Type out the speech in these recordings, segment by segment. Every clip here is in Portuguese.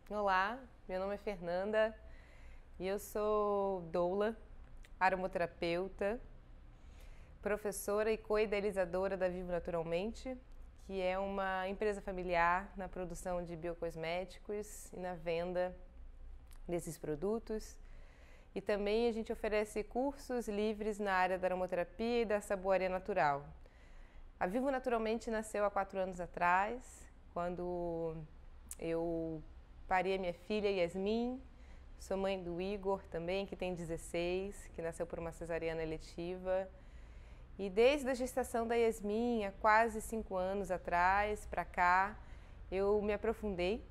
Olá, meu nome é Fernanda e eu sou doula, aromaterapeuta, professora e co-idealizadora da Vivo Naturalmente, que é uma empresa familiar na produção de biocosméticos e na venda desses produtos. E também a gente oferece cursos livres na área da aromaterapia e da saboaria natural. A Vivo Naturalmente nasceu há 4 anos atrás, quando eu parei a minha filha Yasmin. Sou mãe do Igor também, que tem 16, que nasceu por uma cesariana eletiva. E desde a gestação da Yasmin, há quase 5 anos atrás, para cá, eu me aprofundei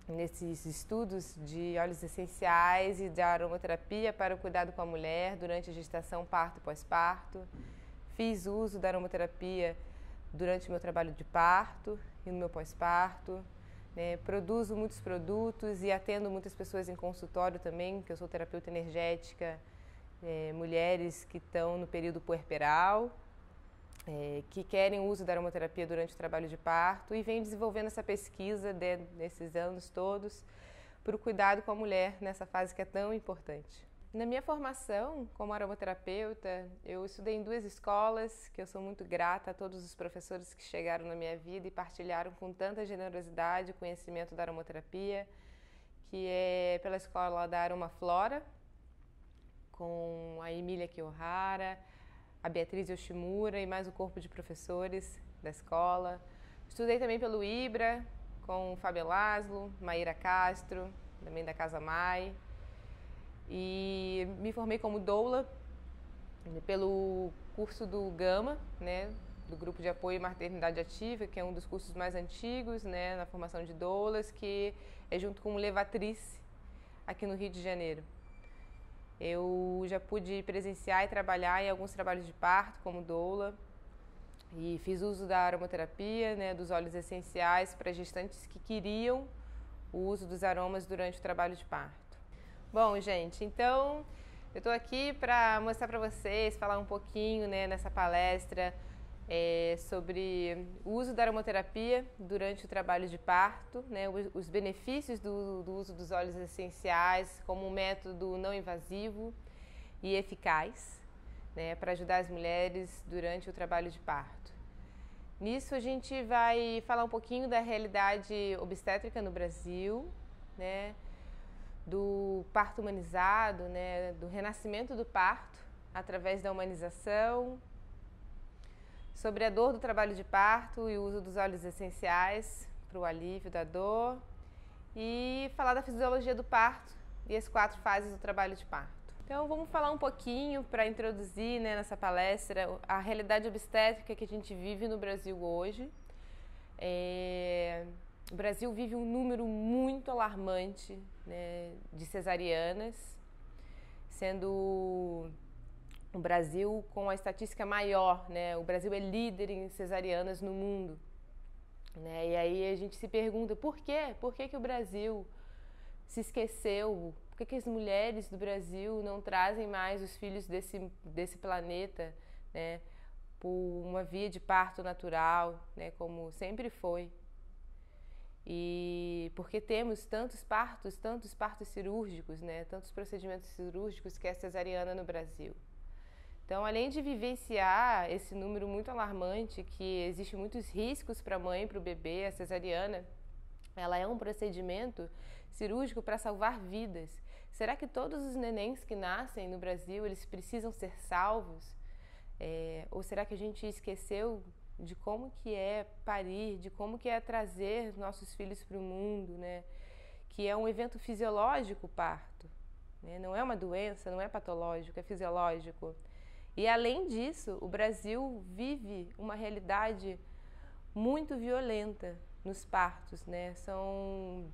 nesses estudos de óleos essenciais e de aromaterapia para o cuidado com a mulher durante a gestação, parto e pós-parto. Fiz uso da aromaterapia durante o meu trabalho de parto e no meu pós-parto. Produzo muitos produtos e atendo muitas pessoas em consultório também, que eu sou terapeuta energética, mulheres que estão no período puerperal, que querem o uso da aromaterapia durante o trabalho de parto e venho desenvolvendo essa pesquisa nesses anos todos para o cuidado com a mulher nessa fase que é tão importante. Na minha formação como aromaterapeuta, eu estudei em 2 escolas, que eu sou muito grata a todos os professores que chegaram na minha vida e partilharam com tanta generosidade o conhecimento da aromaterapia, que é pela escola da Aromaflora, com a Emília Kiyohara, a Beatriz Yoshimura e mais o corpo de professores da escola. Estudei também pelo IBRA, com o Fábio Laszlo, Maíra Castro, também da Casa Mai. E me formei como doula pelo curso do Gama, do Grupo de Apoio à Maternidade Ativa, que é um dos cursos mais antigos, na formação de doulas, que é junto com o Levatrice, aqui no Rio de Janeiro. Eu já pude presenciar e trabalhar em alguns trabalhos de parto como doula e fiz uso da aromaterapia, dos óleos essenciais para gestantes que queriam o uso dos aromas durante o trabalho de parto. Bom, gente, então eu estou aqui para mostrar para vocês, falar um pouquinho nessa palestra sobre o uso da aromaterapia durante o trabalho de parto, os benefícios do uso dos óleos essenciais como um método não invasivo e eficaz para ajudar as mulheres durante o trabalho de parto. Nisso a gente vai falar um pouquinho da realidade obstétrica no Brasil, do parto humanizado, do renascimento do parto através da humanização, sobre a dor do trabalho de parto e o uso dos óleos essenciais para o alívio da dor e falar da fisiologia do parto e as 4 fases do trabalho de parto. Então vamos falar um pouquinho para introduzir nessa palestra a realidade obstétrica que a gente vive no Brasil hoje. O Brasil vive um número muito alarmante de cesarianas, sendo o Brasil com a estatística maior, o Brasil é líder em cesarianas no mundo. E aí a gente se pergunta por quê? Por que o Brasil se esqueceu? Por que as mulheres do Brasil não trazem mais os filhos desse planeta por uma via de parto natural, como sempre foi? E porque temos tantos partos cirúrgicos, tantos procedimentos cirúrgicos que é a cesariana no Brasil. Então, além de vivenciar esse número muito alarmante, que existe muitos riscos para a mãe e para o bebê, a cesariana, ela é um procedimento cirúrgico para salvar vidas. Será que todos os nenéns que nascem no Brasil, eles precisam ser salvos? Ou será que a gente esqueceu de como que é parir, de como que é trazer nossos filhos para o mundo, que é um evento fisiológico o parto, não é uma doença, não é patológico, é fisiológico. E além disso, o Brasil vive uma realidade muito violenta nos partos, São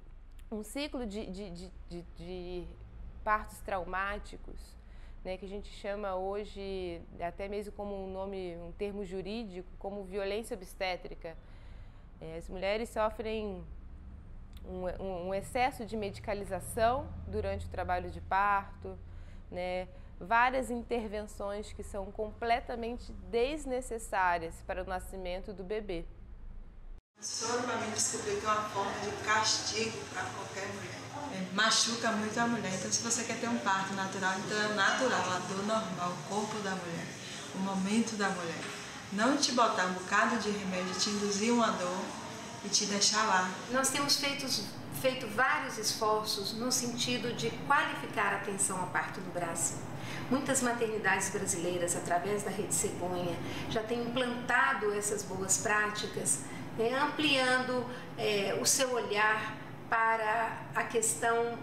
um ciclo de partos traumáticos, que a gente chama hoje, até mesmo como um termo jurídico, como violência obstétrica. As mulheres sofrem um excesso de medicalização durante o trabalho de parto, várias intervenções que são completamente desnecessárias para o nascimento do bebê. O soro, para mim, descobrir que é uma forma de castigo para qualquer mulher. Machuca muito a mulher. Então, se você quer ter um parto natural, então é natural, a dor normal, o corpo da mulher, o momento da mulher. Não te botar um bocado de remédio, te induzir uma dor e te deixar lá. Nós temos feito vários esforços no sentido de qualificar a atenção ao parto no Brasil. Muitas maternidades brasileiras, através da Rede Cegonha, já têm implantado essas boas práticas, ampliando o seu olhar para a questão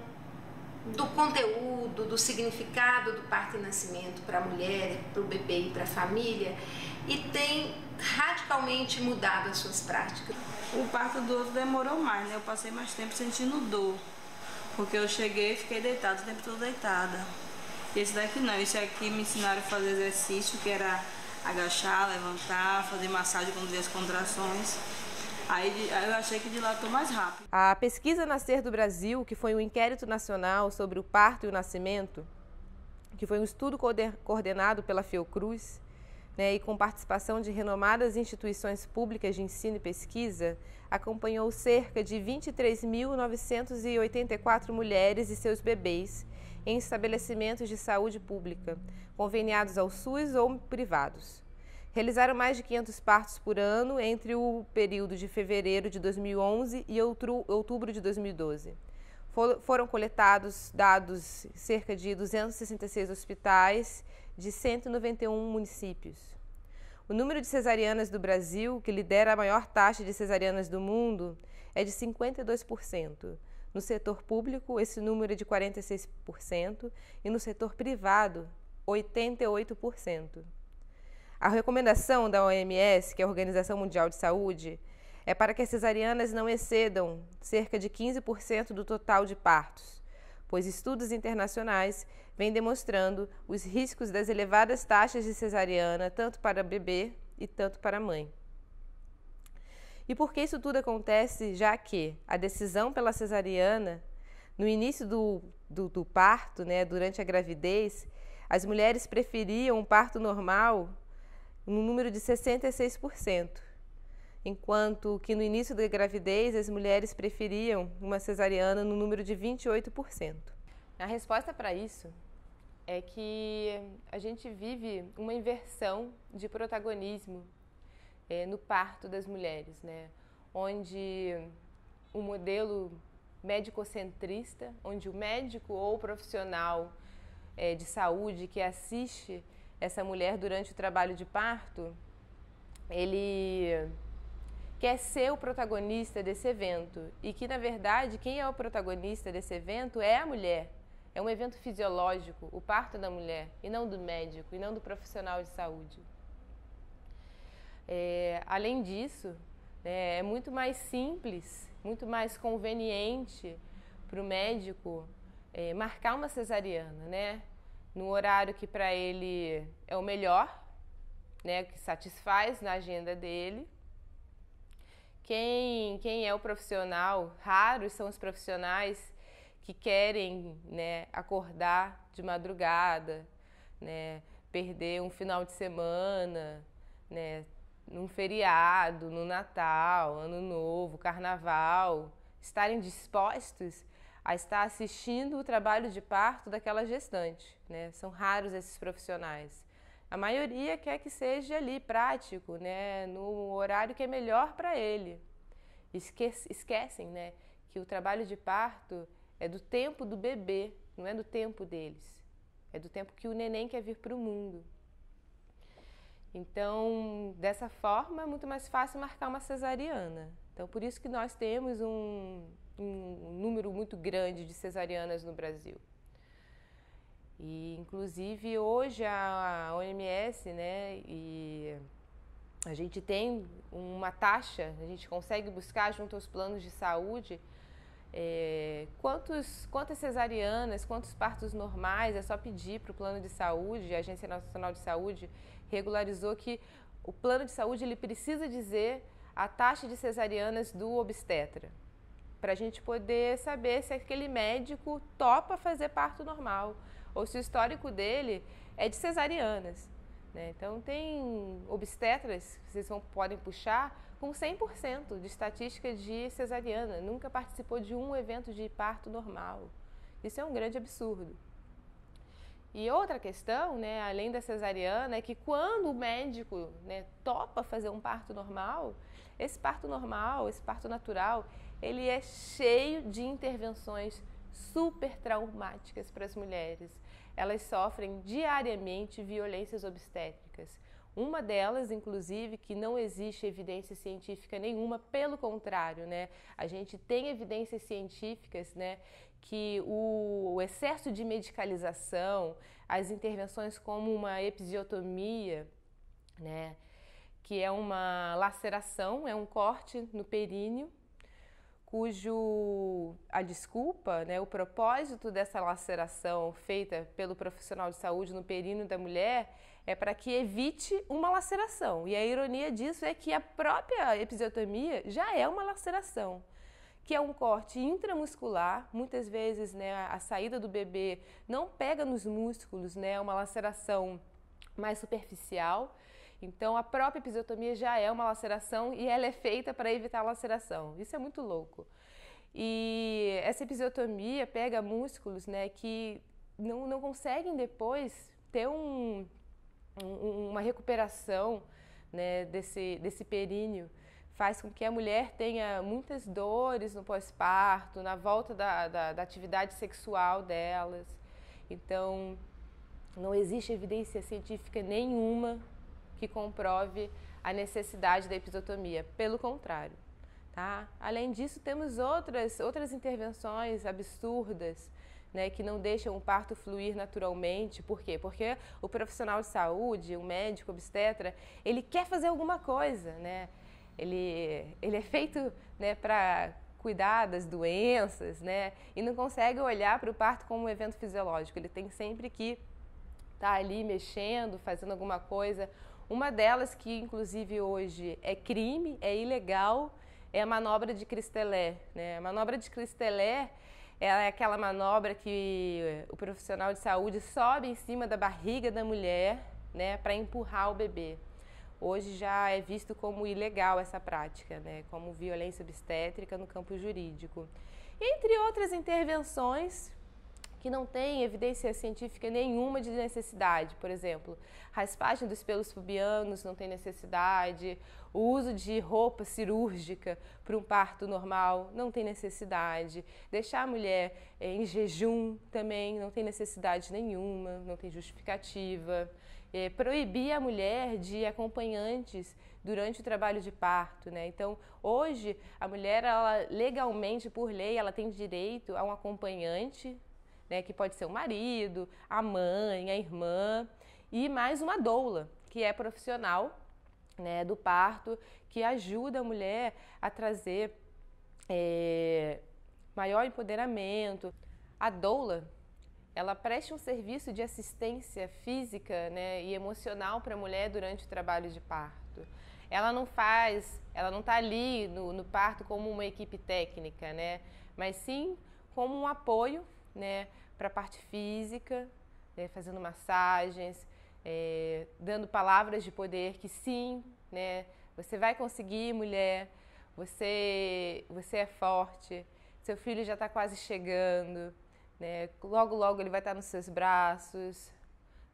do conteúdo, do significado do parto e nascimento para a mulher, para o bebê e para a família, e tem radicalmente mudado as suas práticas. O parto do outro demorou mais, né? Eu passei mais tempo sentindo dor, porque eu cheguei e fiquei deitada o tempo todo deitada. Esse daqui não, esse aqui me ensinaram a fazer exercício, que era agachar, levantar, fazer massagem quando via as contrações. Aí eu achei que dilatou mais rápido. A pesquisa Nascer do Brasil, que foi um inquérito nacional sobre o parto e o nascimento, que foi um estudo coordenado pela Fiocruz, né, e com participação de renomadas instituições públicas de ensino e pesquisa, acompanhou cerca de 23.984 mulheres e seus bebês em estabelecimentos de saúde pública, conveniados ao SUS ou privados. Realizaram mais de 500 partos por ano entre o período de fevereiro de 2011 e outubro de 2012. Foram coletados dados em cerca de 266 hospitais de 191 municípios. O número de cesarianas do Brasil, que lidera a maior taxa de cesarianas do mundo, é de 52%. No setor público, esse número é de 46% e no setor privado, 88%. A recomendação da OMS, que é a Organização Mundial de Saúde, é para que as cesarianas não excedam cerca de 15% do total de partos, pois estudos internacionais vêm demonstrando os riscos das elevadas taxas de cesariana, tanto para bebê e tanto para a mãe. E por que isso tudo acontece? Já que a decisão pela cesariana, no início do parto, né, durante a gravidez, as mulheres preferiam um parto normal no número de 66%, enquanto que no início da gravidez as mulheres preferiam uma cesariana no número de 28%. A resposta para isso é que a gente vive uma inversão de protagonismo no parto das mulheres, né? Onde o modelo médico-centrista, onde o médico ou o profissional de saúde que assiste essa mulher durante o trabalho de parto, ele quer ser o protagonista desse evento e que, na verdade, quem é o protagonista desse evento é a mulher. É um evento fisiológico, o parto da mulher, e não do médico, e não do profissional de saúde. Além disso, é muito mais simples, muito mais conveniente para o médico marcar uma cesariana, né? No horário que para ele é o melhor, né? Que satisfaz na agenda dele. Quem é o profissional, raros são os profissionais que querem, né, acordar de madrugada, né, perder um final de semana, né, num feriado, no Natal, Ano Novo, Carnaval, estarem dispostos a estar assistindo o trabalho de parto daquela gestante, né? São raros esses profissionais. A maioria quer que seja ali prático, né, no horário que é melhor para ele. Esquecem, né, que o trabalho de parto é do tempo do bebê, não é do tempo deles. É do tempo que o neném quer vir para o mundo. Então, dessa forma, é muito mais fácil marcar uma cesariana. Então, por isso que nós temos um número muito grande de cesarianas no Brasil. E, inclusive, hoje a OMS, né, e a gente tem uma taxa, a gente consegue buscar junto aos planos de saúde quantas cesarianas, quantos partos normais, é só pedir para o plano de saúde, a Agência Nacional de Saúde regularizou que o plano de saúde ele precisa dizer a taxa de cesarianas do obstetra, para a gente poder saber se aquele médico topa fazer parto normal, ou se o histórico dele é de cesarianas, né? Então, tem obstetras, vocês podem puxar, com 100% de estatística de cesariana, nunca participou de um evento de parto normal. Isso é um grande absurdo. E outra questão, né, além da cesariana, é que quando o médico, né, topa fazer um parto normal, esse parto natural, ele é cheio de intervenções super traumáticas para as mulheres. Elas sofrem diariamente violências obstétricas. Uma delas, inclusive, que não existe evidência científica nenhuma, pelo contrário, né? A gente tem evidências científicas, né, que o excesso de medicalização, as intervenções como uma episiotomia, né, que é uma laceração, é um corte no períneo, a desculpa, né, o propósito dessa laceração feita pelo profissional de saúde no períneo da mulher é para que evite uma laceração. E a ironia disso é que a própria episiotomia já é uma laceração, que é um corte intramuscular. Muitas vezes, né, a saída do bebê não pega nos músculos, né, é uma laceração mais superficial. Então, a própria episiotomia já é uma laceração e ela é feita para evitar a laceração. Isso é muito louco. E essa episiotomia pega músculos, né, que não conseguem depois ter uma recuperação, né, desse períneo. Faz com que a mulher tenha muitas dores no pós-parto, na volta da atividade sexual delas. Então, não existe evidência científica nenhuma que comprove a necessidade da episiotomia, pelo contrário, tá? Além disso, temos outras intervenções absurdas, né, que não deixam o parto fluir naturalmente. Por quê? Porque o profissional de saúde, o médico, obstetra, ele quer fazer alguma coisa, né? Ele é feito, né, para cuidar das doenças, né, e não consegue olhar para o parto como um evento fisiológico. Ele tem sempre que estar ali mexendo, fazendo alguma coisa. Uma delas, que inclusive hoje é crime, é ilegal, é a manobra de Christelé, né? A manobra de Christelé é aquela manobra que o profissional de saúde sobe em cima da barriga da mulher, né, para empurrar o bebê. Hoje já é visto como ilegal essa prática, né, como violência obstétrica no campo jurídico. Entre outras intervenções que não tem evidência científica nenhuma de necessidade. Por exemplo, raspagem dos pelos pubianos não tem necessidade, o uso de roupa cirúrgica para um parto normal não tem necessidade, deixar a mulher em jejum também não tem necessidade nenhuma, não tem justificativa, proibir a mulher de acompanhantes durante o trabalho de parto, né? Então, hoje, a mulher, ela, legalmente, por lei, ela tem direito a um acompanhante, né, que pode ser o marido, a mãe, a irmã, e mais uma doula, que é profissional, né, do parto, que ajuda a mulher a trazer maior empoderamento. A doula, ela presta um serviço de assistência física, né, e emocional para a mulher durante o trabalho de parto. Ela não está ali no parto como uma equipe técnica, né, mas sim como um apoio, né, para a parte física, né, fazendo massagens, dando palavras de poder que sim, né, você vai conseguir, mulher, você é forte, seu filho já está quase chegando, né, logo logo ele vai estar nos seus braços,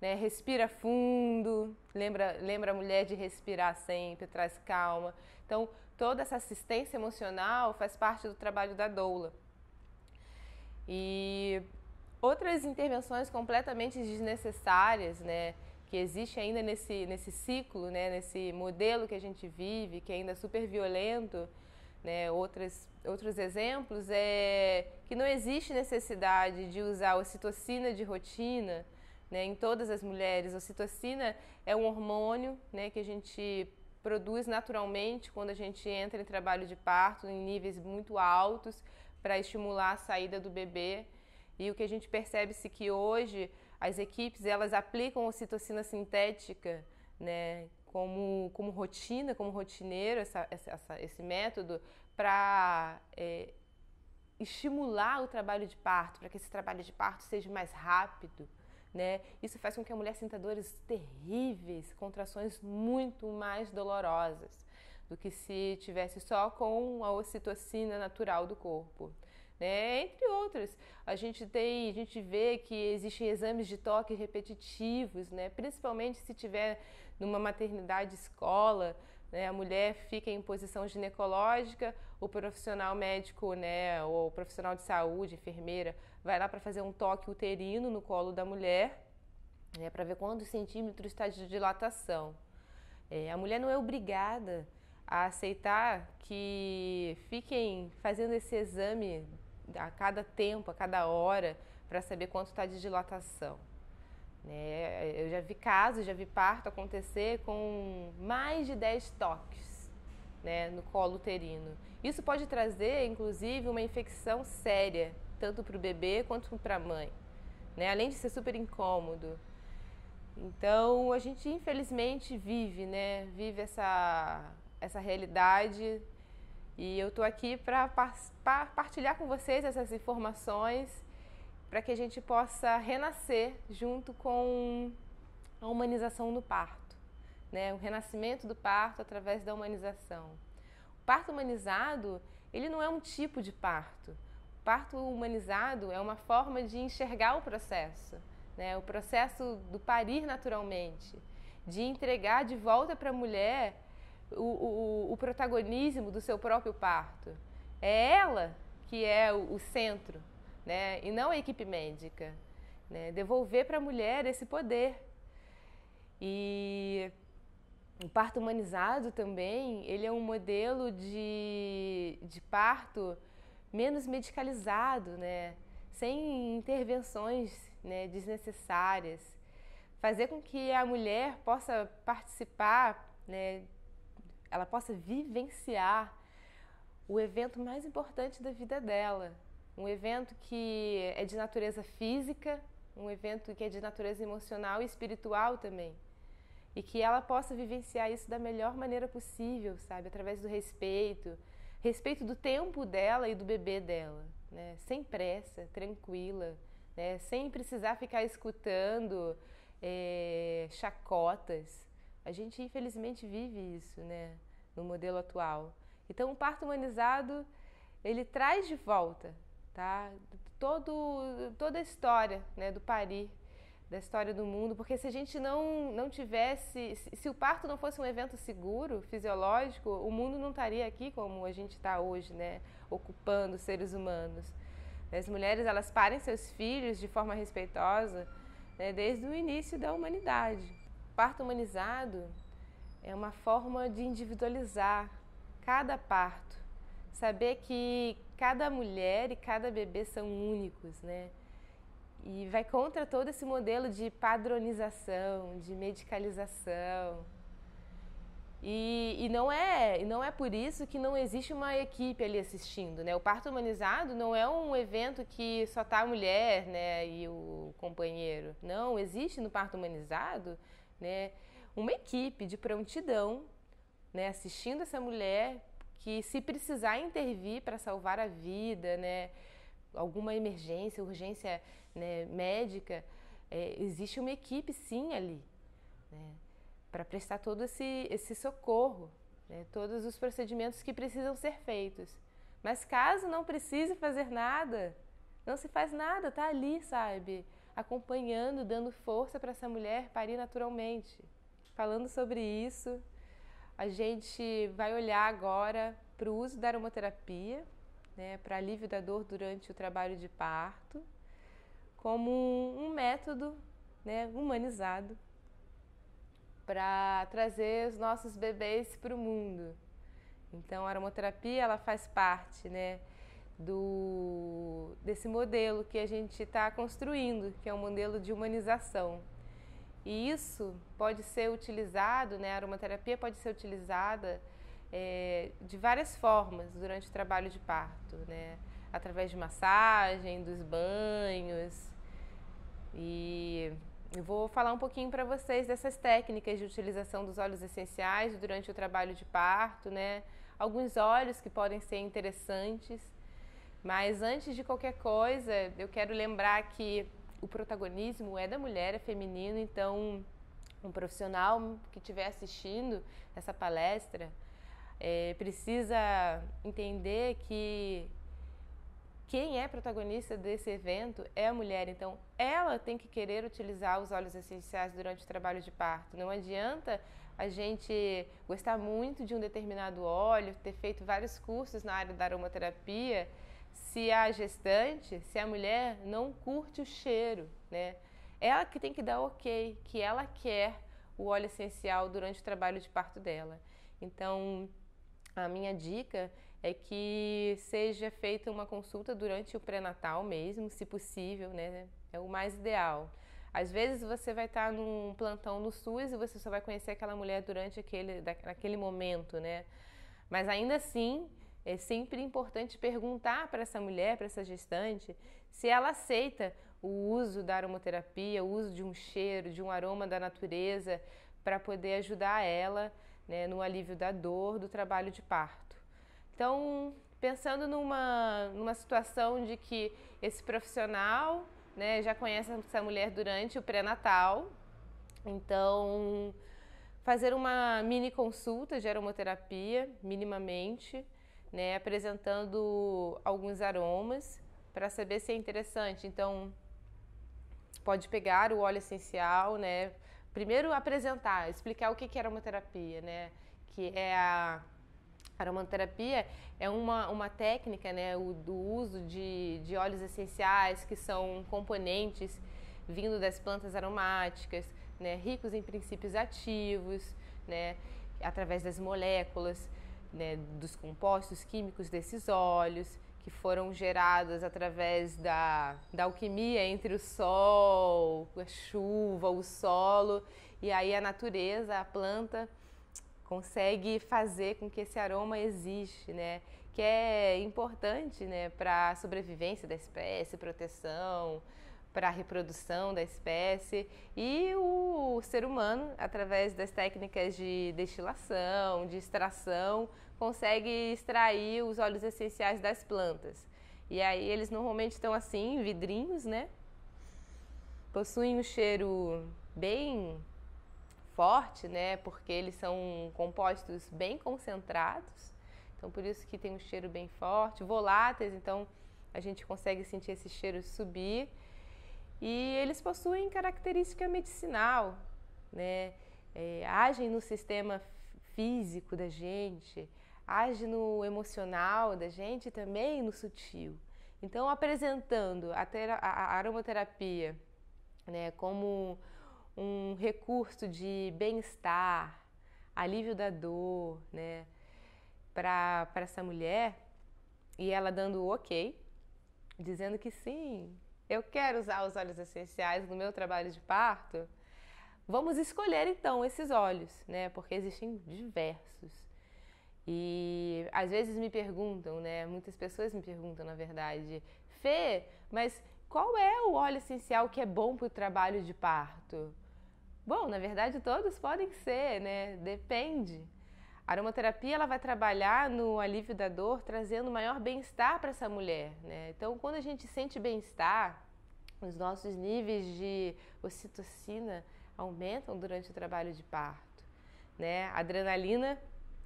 né, respira fundo, lembra a mulher de respirar sempre, traz calma. Então, toda essa assistência emocional faz parte do trabalho da doula. E outras intervenções completamente desnecessárias, né, que existe ainda nesse ciclo, né, nesse modelo que a gente vive, que ainda é super violento, né, outros exemplos é que não existe necessidade de usar ocitocina de rotina, né, em todas as mulheres. A ocitocina é um hormônio, né, que a gente produz naturalmente quando a gente entra em trabalho de parto em níveis muito altos, para estimular a saída do bebê. E o que a gente percebe-se que hoje as equipes, elas aplicam ocitocina sintética, né, como rotina, como rotineiro, esse método, para estimular o trabalho de parto, para que esse trabalho de parto seja mais rápido, né? Isso faz com que a mulher sinta dores terríveis, contrações muito mais dolorosas do que se tivesse só com a ocitocina natural do corpo, né? Entre outros, a gente vê que existem exames de toque repetitivos, né? Principalmente se tiver numa maternidade escola, né? A mulher fica em posição ginecológica, o profissional médico, né? Ou o profissional de saúde, enfermeira, vai lá para fazer um toque uterino no colo da mulher, né? Para ver quantos centímetros está de dilatação. A mulher não é obrigada a aceitar que fiquem fazendo esse exame a cada tempo, a cada hora, para saber quanto está de dilatação. Eu já vi casos, já vi parto acontecer com mais de 10 toques, né, no colo uterino. Isso pode trazer, inclusive, uma infecção séria, tanto para o bebê quanto para a mãe, né, além de ser super incômodo. Então, a gente infelizmente vive essa realidade, e eu estou aqui para partilhar com vocês essas informações para que a gente possa renascer junto com a humanização no parto, né? O renascimento do parto através da humanização. O parto humanizado, ele não é um tipo de parto. O parto humanizado é uma forma de enxergar o processo, né? O processo do parir naturalmente, de entregar de volta para a mulher o protagonismo do seu próprio parto. É ela que é o centro, né? E não a equipe médica, né? Devolver para a mulher esse poder. E o parto humanizado também, ele é um modelo de parto menos medicalizado, né? Sem intervenções, né, desnecessárias. Fazer com que a mulher possa participar, né, ela possa vivenciar o evento mais importante da vida dela. Um evento que é de natureza física, um evento que é de natureza emocional e espiritual também. E que ela possa vivenciar isso da melhor maneira possível, sabe? Através do respeito do tempo dela e do bebê dela, né? Sem pressa, tranquila, né? Sem precisar ficar escutando chacotas. A gente infelizmente vive isso, né? No modelo atual. Então o parto humanizado, ele traz de volta, tá? Toda a história, né, do parir, da história do mundo, porque se a gente não tivesse, se o parto não fosse um evento seguro, fisiológico, o mundo não estaria aqui como a gente está hoje, né, ocupando os seres humanos. As mulheres, elas parem seus filhos de forma respeitosa, né, desde o início da humanidade. O parto humanizado é uma forma de individualizar cada parto, saber que cada mulher e cada bebê são únicos, né? E vai contra todo esse modelo de padronização, de medicalização. E não é por isso que não existe uma equipe ali assistindo, né? O parto humanizado não é um evento que só está a mulher, né, e o companheiro. Não, existe no parto humanizado, né, uma equipe de prontidão, né, assistindo essa mulher, que se precisar intervir para salvar a vida, né, alguma emergência, urgência, né, médica, existe uma equipe sim ali, né, para prestar todo esse socorro, né, todos os procedimentos que precisam ser feitos. Mas caso não precise fazer nada, não se faz nada, tá ali, sabe, acompanhando, dando força para essa mulher parir naturalmente. Falando sobre isso, a gente vai olhar agora para o uso da aromaterapia, né, para alívio da dor durante o trabalho de parto, como um método, né, humanizado para trazer os nossos bebês para o mundo. Então, a aromaterapia, ela faz parte, né, desse modelo que a gente está construindo, que é um modelo de humanização. E isso pode ser utilizado, né, a aromaterapia pode ser utilizada de várias formas durante o trabalho de parto, né, através de massagem, dos banhos. E eu vou falar um pouquinho para vocês dessas técnicas de utilização dos óleos essenciais durante o trabalho de parto, né, alguns óleos que podem ser interessantes. Mas antes de qualquer coisa, eu quero lembrar que o protagonismo é da mulher, é feminino, então um profissional que estiver assistindo essa palestra precisa entender que quem é protagonista desse evento é a mulher, então ela tem que querer utilizar os óleos essenciais durante o trabalho de parto. Não adianta a gente gostar muito de um determinado óleo, ter feito vários cursos na área da aromaterapia, se a gestante, se a mulher não curte o cheiro, né? Ela que tem que dar ok, que ela quer o óleo essencial durante o trabalho de parto dela. Então, a minha dica é que seja feita uma consulta durante o pré-natal mesmo, se possível, né? É o mais ideal. Às vezes você vai estar num plantão no SUS e você só vai conhecer aquela mulher durante aquele momento, né? Mas ainda assim, é sempre importante perguntar para essa mulher, para essa gestante, se ela aceita o uso da aromaterapia, o uso de um cheiro, de um aroma da natureza, para poder ajudar ela, né, no alívio da dor do trabalho de parto. Então, pensando numa situação de que esse profissional, né, já conhece essa mulher durante o pré-natal, então fazer uma mini consulta de aromaterapia, minimamente, né, apresentando alguns aromas para saber se é interessante. Então, pode pegar o óleo essencial, né, primeiro apresentar, explicar o que é aromaterapia, né, que é a aromaterapia é uma técnica, né, do uso de óleos essenciais, que são componentes vindo das plantas aromáticas, né, ricos em princípios ativos, né, através das moléculas, né, dos compostos químicos desses óleos, que foram gerados através da alquimia entre o sol, a chuva, o solo, e aí a natureza, a planta, consegue fazer com que esse aroma existe, né? Que é importante, né, para a sobrevivência da espécie, proteção, para a reprodução da espécie, e o ser humano, através das técnicas de destilação, de extração, consegue extrair os óleos essenciais das plantas. E aí eles normalmente estão assim, em vidrinhos, né? Possuem um cheiro bem forte, né? Porque eles são compostos bem concentrados, então por isso que tem um cheiro bem forte, voláteis, então a gente consegue sentir esse cheiro subir. E eles possuem característica medicinal, né? Agem no sistema físico da gente, agem no emocional da gente e também no sutil. Então, apresentando a aromaterapia, né, como um recurso de bem-estar, alívio da dor, né, para essa mulher, e ela dando o ok, dizendo que sim, eu quero usar os óleos essenciais no meu trabalho de parto, vamos escolher então esses óleos, né, porque existem diversos. E às vezes me perguntam, né, muitas pessoas me perguntam, na verdade, Fê, mas qual é o óleo essencial que é bom para o trabalho de parto? Bom, na verdade todos podem ser, né? Depende. A aromaterapia ela vai trabalhar no alívio da dor, trazendo maior bem-estar para essa mulher, né? Então, quando a gente sente bem-estar, os nossos níveis de ocitocina aumentam durante o trabalho de parto, né? A adrenalina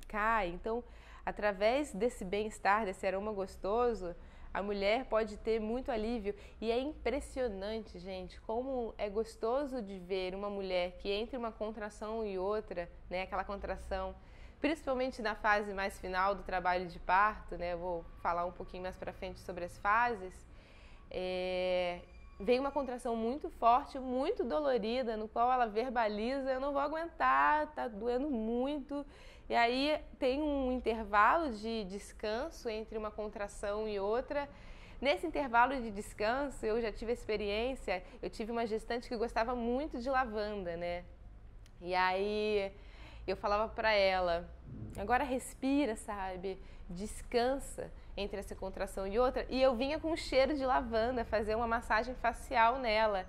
cai. Então, através desse bem-estar, desse aroma gostoso, a mulher pode ter muito alívio. E é impressionante, gente, como é gostoso de ver uma mulher que entre uma contração e outra, né, aquela contração, principalmente na fase mais final do trabalho de parto, né, eu vou falar um pouquinho mais pra frente sobre as fases, vem uma contração muito forte, muito dolorida, no qual ela verbaliza, eu não vou aguentar, tá doendo muito. E aí tem um intervalo de descanso entre uma contração e outra. Nesse intervalo de descanso, eu já tive a experiência, eu tive uma gestante que gostava muito de lavanda, né? E aí eu falava pra ela, agora respira, sabe? Descansa entre essa contração e outra. E eu vinha com um cheiro de lavanda, fazer uma massagem facial nela.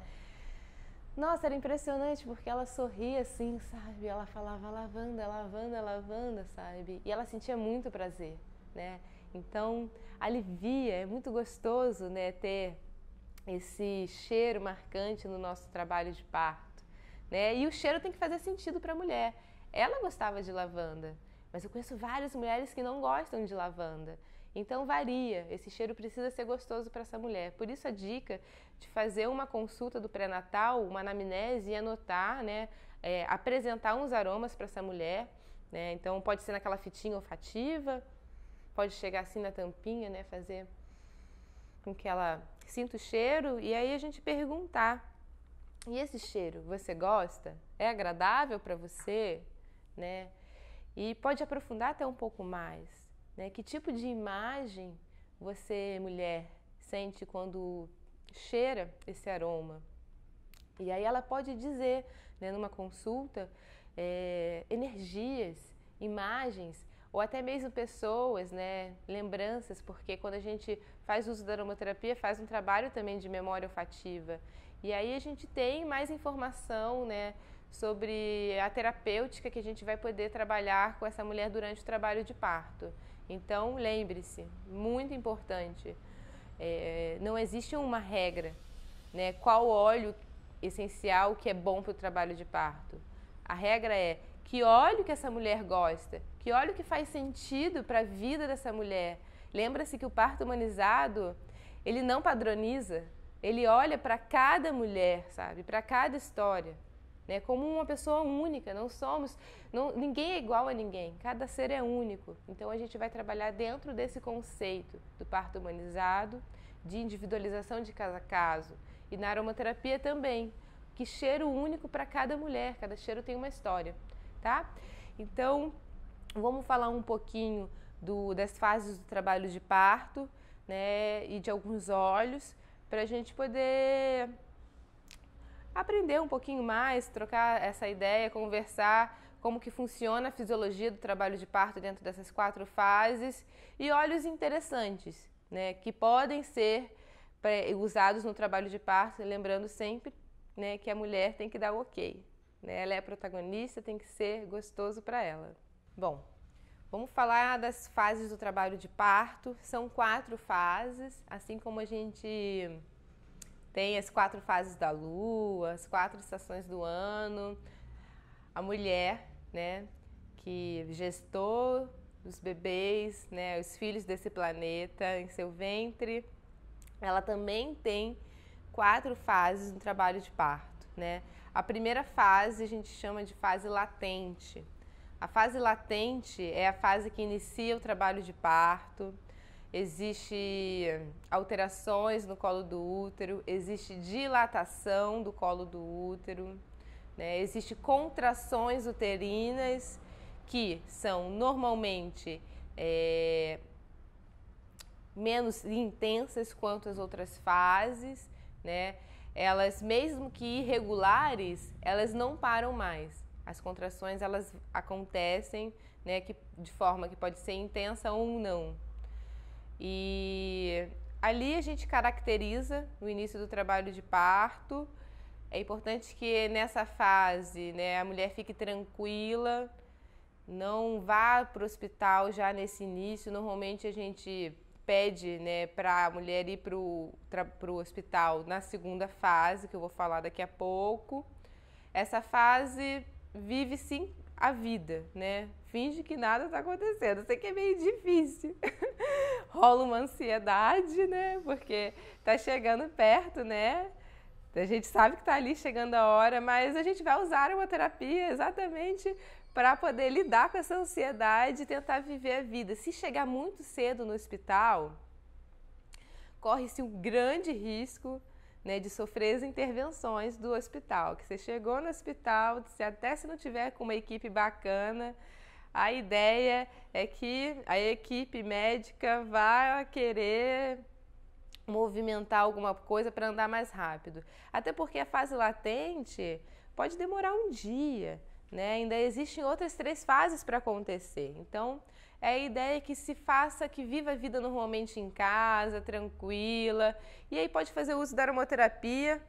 Nossa, era impressionante, porque ela sorria assim, sabe? Ela falava lavanda, lavanda, lavanda, sabe? E ela sentia muito prazer, né? Então, alivia, é muito gostoso, né? Ter esse cheiro marcante no nosso trabalho de parto, né? E o cheiro tem que fazer sentido para a mulher. Ela gostava de lavanda, mas eu conheço várias mulheres que não gostam de lavanda. Então varia, esse cheiro precisa ser gostoso para essa mulher. Por isso a dica de fazer uma consulta do pré-natal, uma anamnese e anotar, né? Apresentar uns aromas para essa mulher, né? Então pode ser naquela fitinha olfativa, pode chegar assim na tampinha, né? Fazer com que ela sinta o cheiro e aí a gente perguntar: e esse cheiro, você gosta? É agradável para você? Né? E pode aprofundar até um pouco mais, né? Que tipo de imagem você, mulher, sente quando cheira esse aroma? E aí ela pode dizer, né, numa consulta, energias, imagens, ou até mesmo pessoas, né, lembranças, porque quando a gente faz uso da aromaterapia, faz um trabalho também de memória olfativa. E aí a gente tem mais informação, né, sobre a terapêutica que a gente vai poder trabalhar com essa mulher durante o trabalho de parto. Então, lembre-se, muito importante, não existe uma regra, né, qual óleo essencial que é bom para o trabalho de parto. A regra é que óleo que essa mulher gosta, que óleo que faz sentido para a vida dessa mulher. Lembra-se que o parto humanizado, ele não padroniza, ele olha para cada mulher, sabe, para cada história, né, como uma pessoa única. Ninguém é igual a ninguém, cada ser é único. Então a gente vai trabalhar dentro desse conceito do parto humanizado, de individualização de caso a caso. E na aromaterapia também, que cheiro único para cada mulher, cada cheiro tem uma história, tá? Então, vamos falar um pouquinho das fases do trabalho de parto, né, e de alguns óleos, para a gente poder aprender um pouquinho mais, trocar essa ideia, conversar como que funciona a fisiologia do trabalho de parto dentro dessas 4 fases e óleos interessantes, né, que podem ser usados no trabalho de parto, lembrando sempre, né, que a mulher tem que dar o ok, né, ela é a protagonista, tem que ser gostoso para ela. Bom, vamos falar das fases do trabalho de parto. São 4 fases, assim como a gente tem as 4 fases da lua, as 4 estações do ano. A mulher, né, que gestou os bebês, né, os filhos desse planeta em seu ventre, ela também tem 4 fases no trabalho de parto, né? A primeira fase a gente chama de fase latente. A fase latente é a fase que inicia o trabalho de parto. Existe alterações no colo do útero, existe dilatação do colo do útero, né? Existe contrações uterinas que são normalmente menos intensas quanto as outras fases, né? Elas, mesmo que irregulares, elas não param mais. As contrações, elas acontecem, né, de forma que pode ser intensa ou não. E ali a gente caracteriza o início do trabalho de parto. É importante que nessa fase, né, a mulher fique tranquila, não vá para o hospital já nesse início. Normalmente a gente pede, né, para a mulher ir para o hospital na segunda fase, que eu vou falar daqui a pouco. Essa fase vive sim a vida, né? Finge que nada está acontecendo. Eu sei que é meio difícil. Rola uma ansiedade, né? Porque tá chegando perto, né? A gente sabe que tá ali chegando a hora, mas a gente vai usar uma terapia exatamente para poder lidar com essa ansiedade e tentar viver a vida. Se chegar muito cedo no hospital, corre-se um grande risco, né, de sofrer as intervenções do hospital. Que você chegou no hospital, até se não tiver com uma equipe bacana, a ideia é que a equipe médica vai querer movimentar alguma coisa para andar mais rápido. Até porque a fase latente pode demorar um dia, né? Ainda existem outras 3 fases para acontecer. Então, a ideia é que se faça, que viva a vida normalmente em casa, tranquila. E aí pode fazer uso da aromaterapia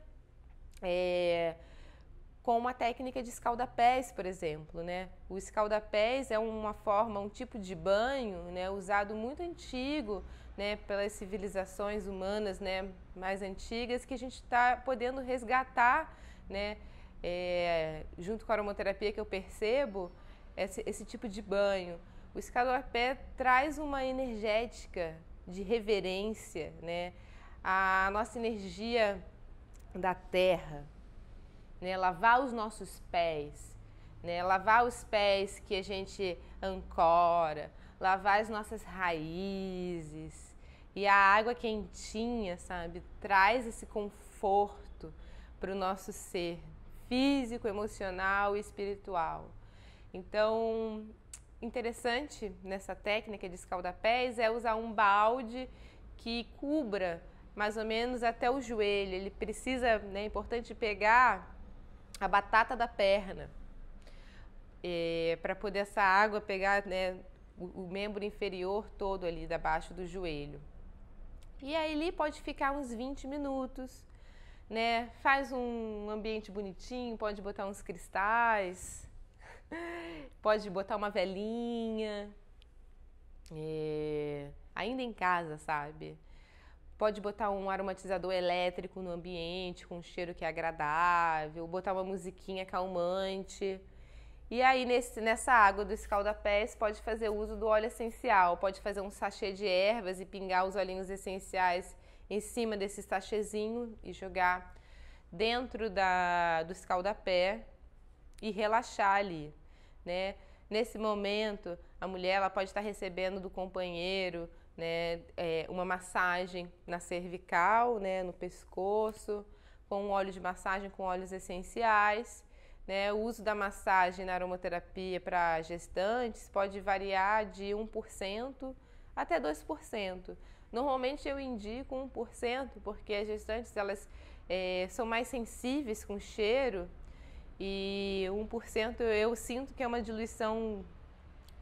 com uma técnica de escaldapés, por exemplo, né? O escaldapés é uma forma, um tipo de banho, né, usado muito antigo, né, pelas civilizações humanas, né, mais antigas, que a gente está podendo resgatar, né, junto com a aromaterapia que eu percebo, esse tipo de banho. O escaldapé traz uma energética de reverência, né, a nossa energia da terra, né, lavar os nossos pés, né, lavar os pés que a gente ancora, lavar as nossas raízes, e a água quentinha, sabe, traz esse conforto para o nosso ser físico, emocional e espiritual. Então, interessante nessa técnica de escaldapés é usar um balde que cubra mais ou menos até o joelho. Ele precisa, né, é importante pegar a batata da perna para poder essa água pegar, né, o membro inferior todo ali, da baixo do joelho. E aí ali pode ficar uns 20 minutos, né? Faz um ambiente bonitinho, pode botar uns cristais, pode botar uma velinha, ainda em casa, sabe? Pode botar um aromatizador elétrico no ambiente, com um cheiro que é agradável, botar uma musiquinha calmante. E aí, nessa água do escaldapés, pode fazer uso do óleo essencial, pode fazer um sachê de ervas e pingar os olhinhos essenciais em cima desse sachêzinho e jogar dentro do escaldapé e relaxar ali, né? Nesse momento, a mulher ela pode estar recebendo do companheiro, né, uma massagem na cervical, né, no pescoço, com um óleo de massagem com óleos essenciais. Né, o uso da massagem na aromaterapia para gestantes pode variar de 1% até 2%. Normalmente eu indico 1%, porque as gestantes elas, são mais sensíveis com cheiro, e 1% eu sinto que é uma diluição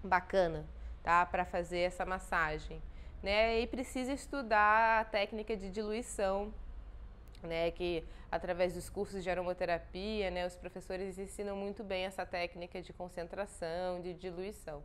bacana, tá, para fazer essa massagem. Né, e precisa estudar a técnica de diluição, né, que através dos cursos de aromaterapia, né, os professores ensinam muito bem essa técnica de concentração, de diluição.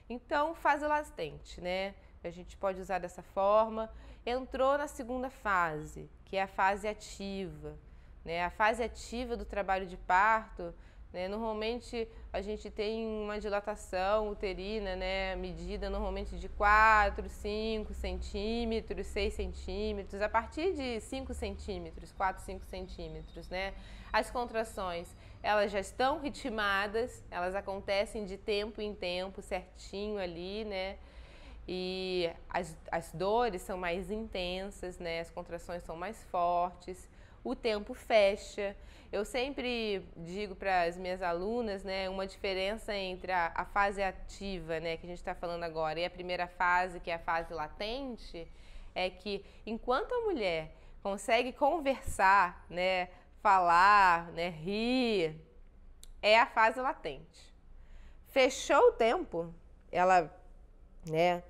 Então, fase latente, né? A gente pode usar dessa forma. Entrou na segunda fase, que é a fase ativa, né? A fase ativa do trabalho de parto, né? Normalmente a gente tem uma dilatação uterina, né, medida normalmente de 4, 5 centímetros, 6 centímetros, a partir de 5 centímetros, 4, 5 centímetros, né? As contrações, elas já estão ritmadas, elas acontecem de tempo em tempo, certinho ali, né? E as dores são mais intensas, né? As contrações são mais fortes, o tempo fecha. Eu sempre digo para as minhas alunas, né, uma diferença entre a fase ativa, né, que a gente está falando agora, e a primeira fase, que é a fase latente, é que enquanto a mulher consegue conversar, né, falar, né, rir, é a fase latente. Fechou o tempo, ela, né,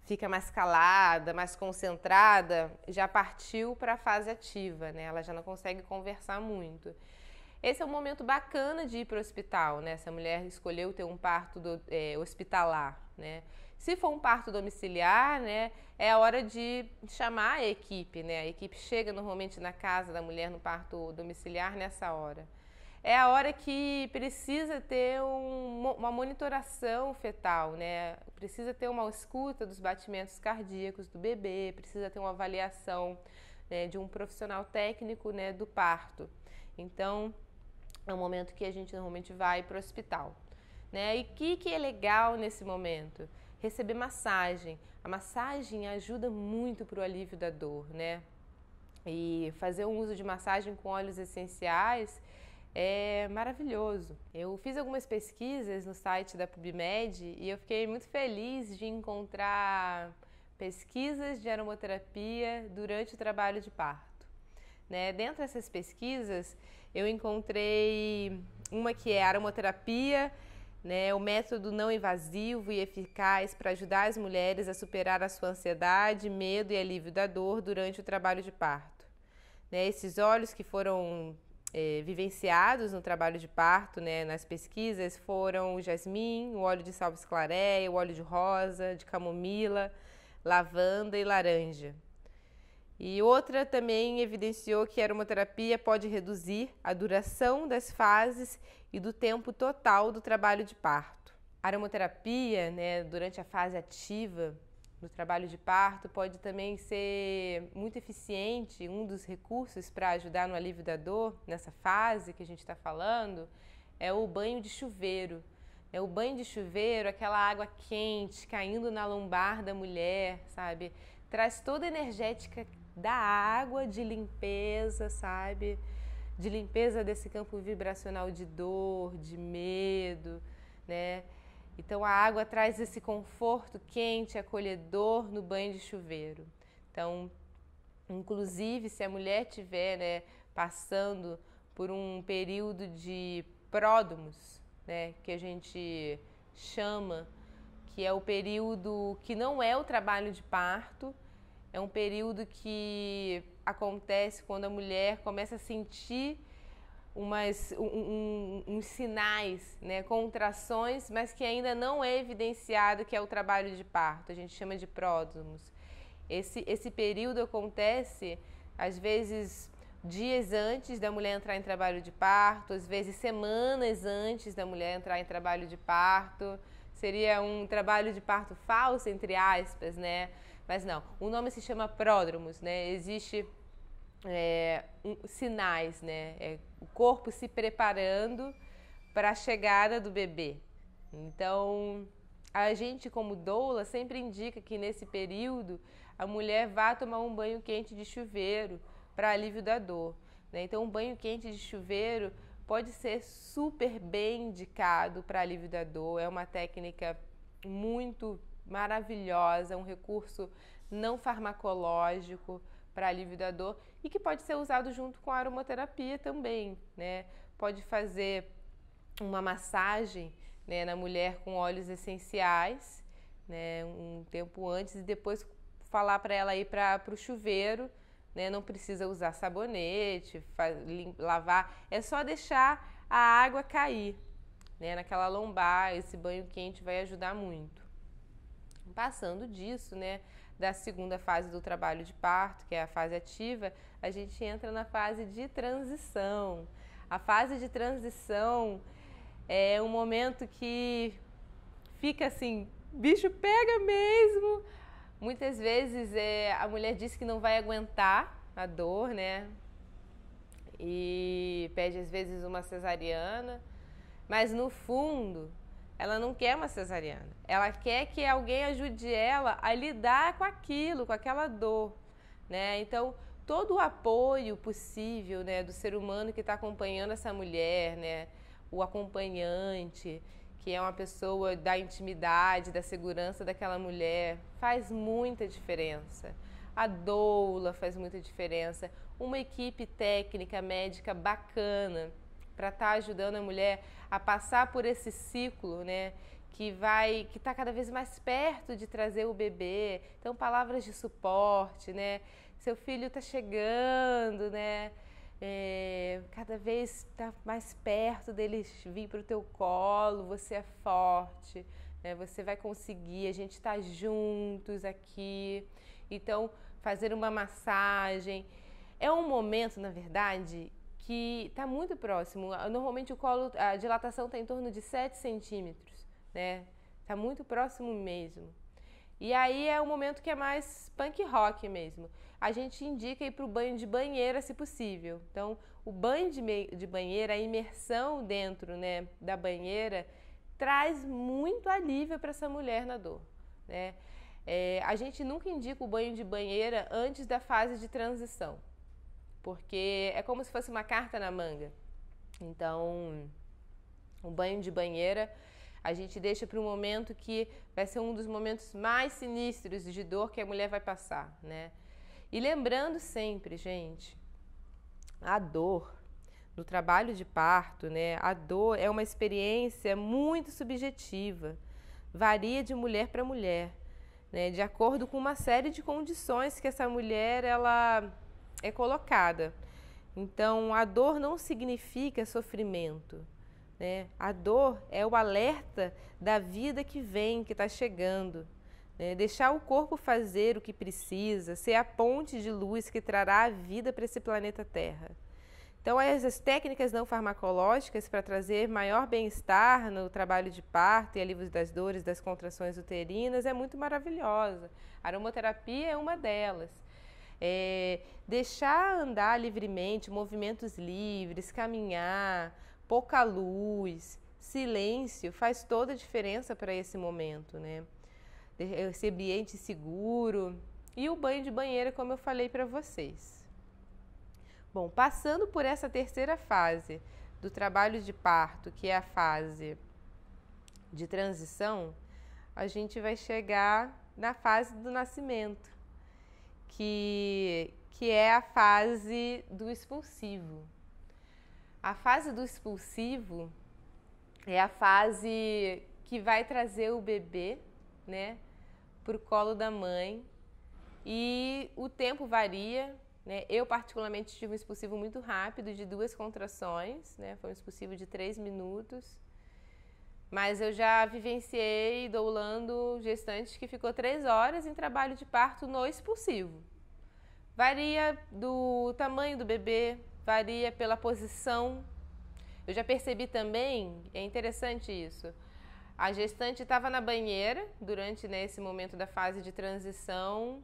fica mais calada, mais concentrada, já partiu para a fase ativa, né? Ela já não consegue conversar muito. Esse é um momento bacana de ir para o hospital, né? Se a mulher escolheu ter um parto hospitalar, né? Se for um parto domiciliar, né, é a hora de chamar a equipe, né? A equipe chega normalmente na casa da mulher no parto domiciliar nessa hora. É a hora que precisa ter uma monitoração fetal, né? Precisa ter uma escuta dos batimentos cardíacos do bebê, precisa ter uma avaliação, né, de um profissional técnico, né, do parto. Então, é um momento que a gente normalmente vai para o hospital, né? E o que é legal nesse momento? Receber massagem. A massagem ajuda muito para o alívio da dor, né? E fazer um uso de massagem com óleos essenciais é maravilhoso. Eu fiz algumas pesquisas no site da PubMed e eu fiquei muito feliz de encontrar pesquisas de aromaterapia durante o trabalho de parto, né? Dentro dessas pesquisas, eu encontrei uma que é aromaterapia, né, o método não invasivo e eficaz para ajudar as mulheres a superar a sua ansiedade, medo e alívio da dor durante o trabalho de parto. Né, esses óleos que foram vivenciados no trabalho de parto, né, nas pesquisas, foram o jasmim, o óleo de salve-esclareia, o óleo de rosa, de camomila, lavanda e laranja. E outra também evidenciou que a aromaterapia pode reduzir a duração das fases e do tempo total do trabalho de parto. A aromaterapia, né, durante a fase ativa do trabalho de parto, pode também ser muito eficiente. Um dos recursos para ajudar no alívio da dor, nessa fase que a gente está falando, é o banho de chuveiro. O banho de chuveiro, aquela água quente caindo na lombar da mulher, sabe? Traz toda a energética da água de limpeza, sabe? De limpeza desse campo vibracional de dor, de medo, né? Então a água traz esse conforto quente, acolhedor no banho de chuveiro. Então, inclusive, se a mulher estiver, né, passando por um período de pródromos, né, que a gente chama, que é o período que não é o trabalho de parto, é um período que acontece quando a mulher começa a sentir uns sinais, né, contrações, mas que ainda não é evidenciado que é o trabalho de parto. A gente chama de pródromos. Esse período acontece, às vezes, dias antes da mulher entrar em trabalho de parto, às vezes semanas antes da mulher entrar em trabalho de parto. Seria um trabalho de parto falso, entre aspas, né? Mas não, o nome se chama pródromos, né? Existe sinais, né? O corpo se preparando para a chegada do bebê. Então, a gente, como doula, sempre indica que nesse período a mulher vá tomar um banho quente de chuveiro para alívio da dor, né? Então, um banho quente de chuveiro pode ser super bem indicado para alívio da dor. É uma técnica muito maravilhosa, um recurso não farmacológico para alívio da dor e que pode ser usado junto com a aromaterapia também, né? Pode fazer uma massagem, né, na mulher com óleos essenciais, né, um tempo antes, e depois falar para ela ir para o chuveiro, né? Não precisa usar sabonete, lavar, é só deixar a água cair, né, naquela lombar. Esse banho quente vai ajudar muito. Passando disso, né, da segunda fase do trabalho de parto, que é a fase ativa, a gente entra na fase de transição. A fase de transição é um momento que fica assim, bicho pega mesmo. Muitas vezes a mulher diz que não vai aguentar a dor, né? E pede às vezes uma cesariana, mas no fundo ela não quer uma cesariana. Ela quer que alguém ajude ela a lidar com aquilo, com aquela dor, né? Então, todo o apoio possível, né, do ser humano que está acompanhando essa mulher, né? O acompanhante, que é uma pessoa da intimidade, da segurança daquela mulher, faz muita diferença. A doula faz muita diferença. Uma equipe técnica, médica bacana para estar ajudando a mulher a passar por esse ciclo, né, que está cada vez mais perto de trazer o bebê. Então, palavras de suporte, né? Seu filho está chegando, né? Cada vez está mais perto deles vir para o teu colo, você é forte, né? Você vai conseguir, a gente está juntos aqui. Então, fazer uma massagem é um momento, na verdade, que está muito próximo. Normalmente o colo, a dilatação está em torno de 7 centímetros, né? Está muito próximo mesmo. E aí é um momento que é mais punk rock mesmo. A gente indica ir para o banho de banheira, se possível. Então, o banho de banheira, a imersão dentro, né, da banheira, traz muito alívio para essa mulher na dor, né? A gente nunca indica o banho de banheira antes da fase de transição, porque é como se fosse uma carta na manga. Então, o banho de banheira a gente deixa para um momento que vai ser um dos momentos mais sinistros de dor que a mulher vai passar, né? E lembrando sempre, gente, a dor no trabalho de parto, né? A dor é uma experiência muito subjetiva, varia de mulher para mulher, né? De acordo com uma série de condições que essa mulher ela é colocada. Então, a dor não significa sofrimento, né? A dor é o alerta da vida que vem, que está chegando, né? Deixar o corpo fazer o que precisa, ser a ponte de luz que trará a vida para esse planeta Terra. Então, essas técnicas não farmacológicas para trazer maior bem-estar no trabalho de parto e alívio das dores, das contrações uterinas, é muito maravilhosa. A aromaterapia é uma delas. Deixar andar livremente, movimentos livres, caminhar, pouca luz, silêncio, faz toda a diferença para esse momento, né? Esse ambiente seguro e o banho de banheira, como eu falei para vocês. Bom, passando por essa terceira fase do trabalho de parto, que é a fase de transição, a gente vai chegar na fase do nascimento, que é a fase do expulsivo. A fase do expulsivo é a fase que vai trazer o bebê, né, para o colo da mãe, e o tempo varia, né? Eu particularmente tive um expulsivo muito rápido, de 2 contrações, né? Foi um expulsivo de 3 minutos, mas eu já vivenciei doulando gestantes que ficou 3 horas em trabalho de parto no expulsivo. Varia do tamanho do bebê, varia pela posição. Eu já percebi também, é interessante isso, a gestante estava na banheira durante, né, esse momento da fase de transição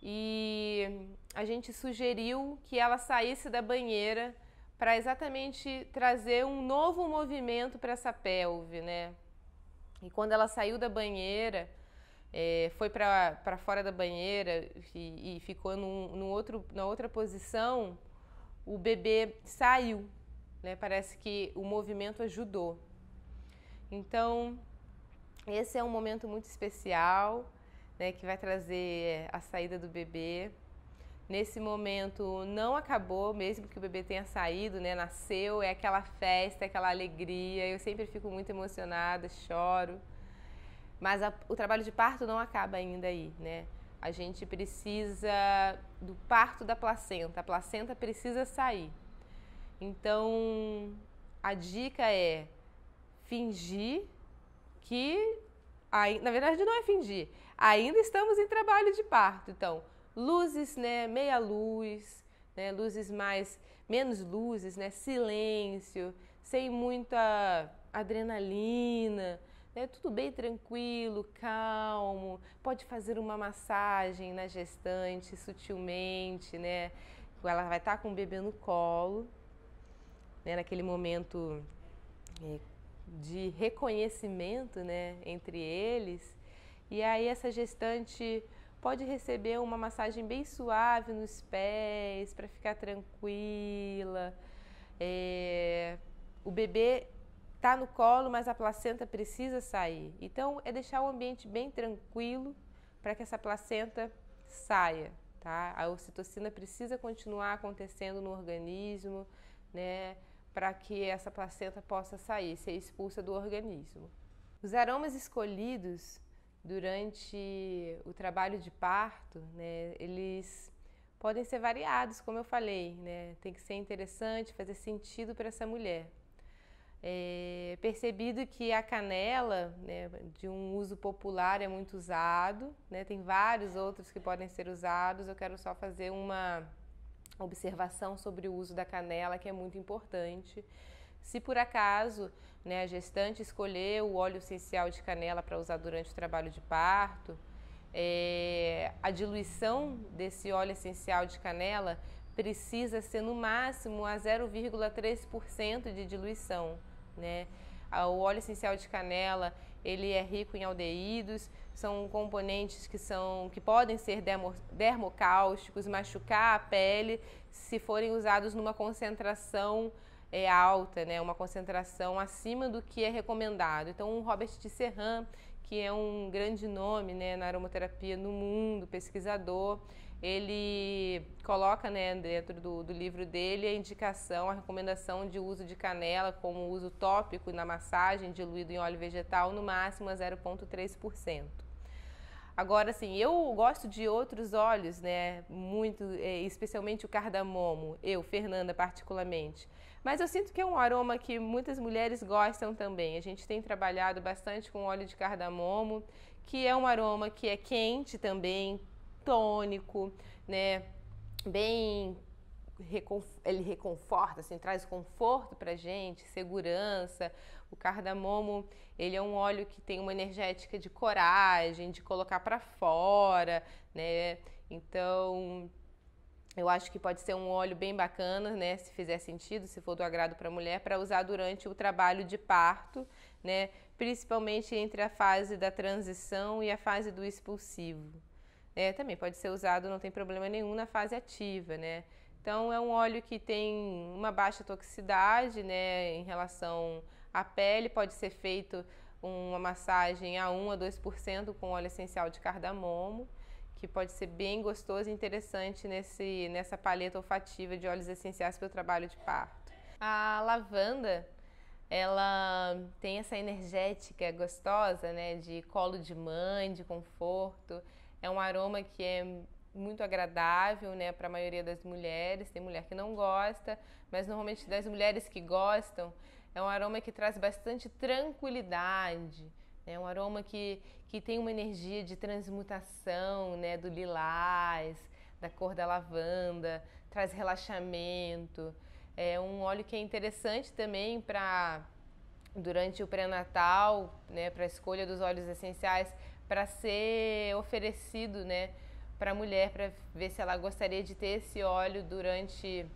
e a gente sugeriu que ela saísse da banheira para exatamente trazer um novo movimento para essa pelve, né? E quando ela saiu da banheira, foi para fora da banheira e ficou na outra posição, o bebê saiu, né? Parece que o movimento ajudou. Então, esse é um momento muito especial, né, que vai trazer a saída do bebê. Nesse momento não acabou, mesmo que o bebê tenha saído, né, nasceu, é aquela festa, aquela alegria. Eu sempre fico muito emocionada, choro. Mas o trabalho de parto não acaba ainda aí, né? A gente precisa do parto da placenta. A placenta precisa sair. Então, a dica é fingir que... na verdade, não é fingir. Ainda estamos em trabalho de parto. Então, luzes, né? Meia luz, né? Luzes menos luzes, né? Silêncio, sem muita adrenalina, né? Tudo bem tranquilo, calmo. Pode fazer uma massagem na gestante sutilmente, né? Ela vai estar com o bebê no colo, né? Naquele momento de reconhecimento, né, entre eles, e aí essa gestante pode receber uma massagem bem suave nos pés para ficar tranquila. O bebê está no colo, mas a placenta precisa sair, então é deixar o ambiente bem tranquilo para que essa placenta saia, tá? A ocitocina precisa continuar acontecendo no organismo, né, para que essa placenta possa sair, ser expulsa do organismo. Os aromas escolhidos durante o trabalho de parto, né, eles podem ser variados, como eu falei, né, tem que ser interessante, fazer sentido para essa mulher. Percebido que a canela, né, de um uso popular, é muito usado, né, tem vários outros que podem ser usados, eu quero só fazer uma observação sobre o uso da canela, que é muito importante. Se por acaso, né, a gestante escolher o óleo essencial de canela para usar durante o trabalho de parto, a diluição desse óleo essencial de canela precisa ser no máximo a 0,3% de diluição, né? O óleo essencial de canela, ele é rico em aldeídos, são componentes que podem ser dermocáusticos, machucar a pele se forem usados numa concentração alta, né? Uma concentração acima do que é recomendado. Então, o Robert Tisserand, que é um grande nome, né, na aromaterapia no mundo, pesquisador, ele coloca, né, dentro do livro dele a indicação, a recomendação de uso de canela como uso tópico na massagem diluído em óleo vegetal no máximo a 0,3%. Agora, assim, eu gosto de outros óleos, né? Muito, especialmente o cardamomo, eu, Fernanda, particularmente. Mas eu sinto que é um aroma que muitas mulheres gostam também. A gente tem trabalhado bastante com óleo de cardamomo, que é um aroma que é quente também, tônico, né? Bem, ele reconforta, assim, traz conforto pra gente, segurança. O cardamomo, ele é um óleo que tem uma energética de coragem, de colocar para fora, né? Então, eu acho que pode ser um óleo bem bacana, né? Se fizer sentido, se for do agrado para a mulher, para usar durante o trabalho de parto, né? Principalmente entre a fase da transição e a fase do expulsivo. Também pode ser usado, não tem problema nenhum, na fase ativa, né? Então, é um óleo que tem uma baixa toxicidade, né, em relação à pele. Pode ser feito uma massagem a 1 a 2% com óleo essencial de cardamomo, que pode ser bem gostoso e interessante nessa paleta olfativa de óleos essenciais para o trabalho de parto. A lavanda, ela tem essa energética gostosa, né, de colo de mãe, de conforto. É um aroma que é muito agradável, né, para a maioria das mulheres. Tem mulher que não gosta, mas normalmente das mulheres que gostam, é um aroma que traz bastante tranquilidade, né, um aroma que tem uma energia de transmutação, né, do lilás, da cor da lavanda, traz relaxamento. É um óleo que é interessante também para durante o pré-natal, né, para a escolha dos óleos essenciais, para ser oferecido, né, para a mulher, para ver se ela gostaria de ter esse óleo durante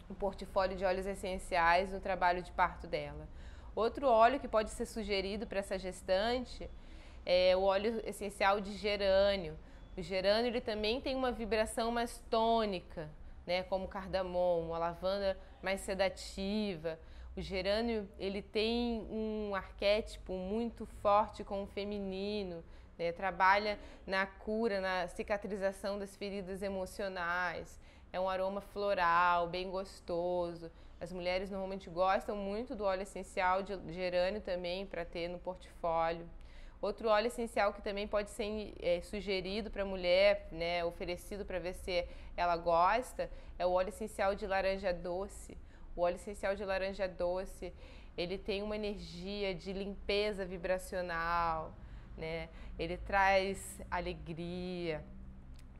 o portfólio de óleos essenciais no trabalho de parto dela. Outro óleo que pode ser sugerido para essa gestante é o óleo essencial de gerânio. O gerânio, ele também tem uma vibração mais tônica, né, como o cardamomo, a lavanda mais sedativa. O gerânio, ele tem um arquétipo muito forte com o feminino, né? Trabalha na cura, na cicatrização das feridas emocionais. É um aroma floral, bem gostoso. As mulheres normalmente gostam muito do óleo essencial de gerânio também, para ter no portfólio. Outro óleo essencial que também pode ser sugerido para a mulher, né, oferecido para ver se ela gosta, é o óleo essencial de laranja doce. O óleo essencial de laranja doce, ele tem uma energia de limpeza vibracional, né? Ele traz alegria,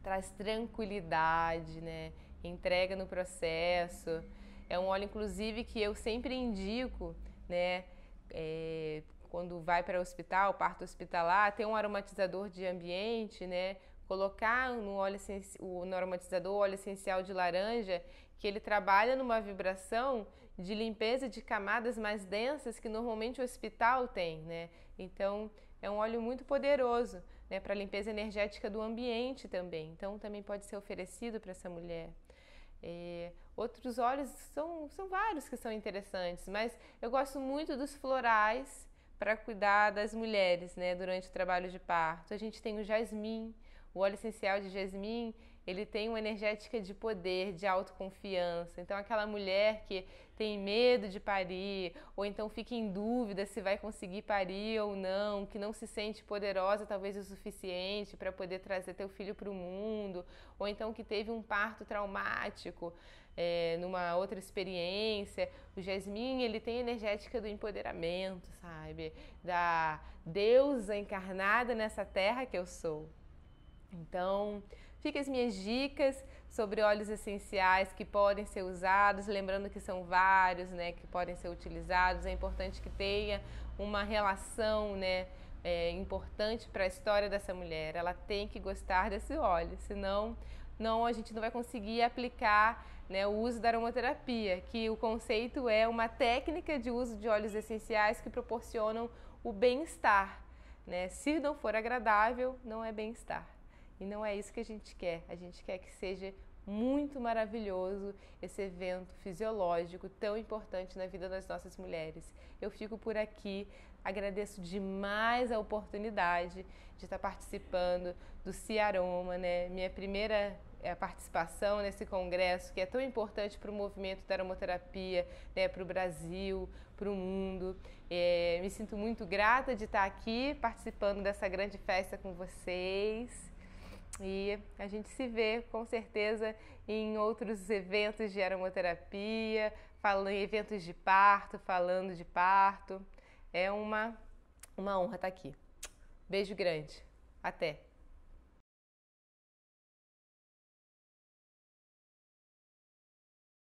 traz tranquilidade, né? Entrega no processo. É um óleo, inclusive, que eu sempre indico, né? Quando vai para o hospital, parto hospitalar, tem um aromatizador de ambiente, né? Colocar no aromatizador o óleo essencial de laranja, que ele trabalha numa vibração de limpeza de camadas mais densas que normalmente o hospital tem, né? Então, é um óleo muito poderoso, né, para a limpeza energética do ambiente também. Então, também pode ser oferecido para essa mulher. Outros óleos são vários que são interessantes, mas eu gosto muito dos florais para cuidar das mulheres, né, durante o trabalho de parto. A gente tem o jasmim, o óleo essencial de jasmim, ele tem uma energética de poder, de autoconfiança. Então, aquela mulher que tem medo de parir, ou então fica em dúvida se vai conseguir parir ou não, que não se sente poderosa talvez o suficiente para poder trazer teu filho para o mundo, ou então que teve um parto traumático, numa outra experiência. O jasmim, ele tem a energética do empoderamento, sabe? Da deusa encarnada nessa terra que eu sou. Então, fica as minhas dicas sobre óleos essenciais que podem ser usados, lembrando que são vários, né, que podem ser utilizados. É importante que tenha uma relação, né, importante para a história dessa mulher. Ela tem que gostar desse óleo, senão a gente não vai conseguir aplicar, né, o uso da aromaterapia, que o conceito é uma técnica de uso de óleos essenciais que proporcionam o bem-estar, né? Se não for agradável, não é bem-estar. E não é isso que a gente quer. A gente quer que seja muito maravilhoso esse evento fisiológico tão importante na vida das nossas mulheres. Eu fico por aqui, agradeço demais a oportunidade de estar participando do Ciaroma, né? Minha primeira a participação nesse congresso que é tão importante para o movimento da aromaterapia, né, para o Brasil, para o mundo. Me sinto muito grata de estar aqui participando dessa grande festa com vocês. E a gente se vê com certeza em outros eventos de aromaterapia, falando em eventos de parto, falando de parto. É uma honra estar aqui. Beijo grande. Até!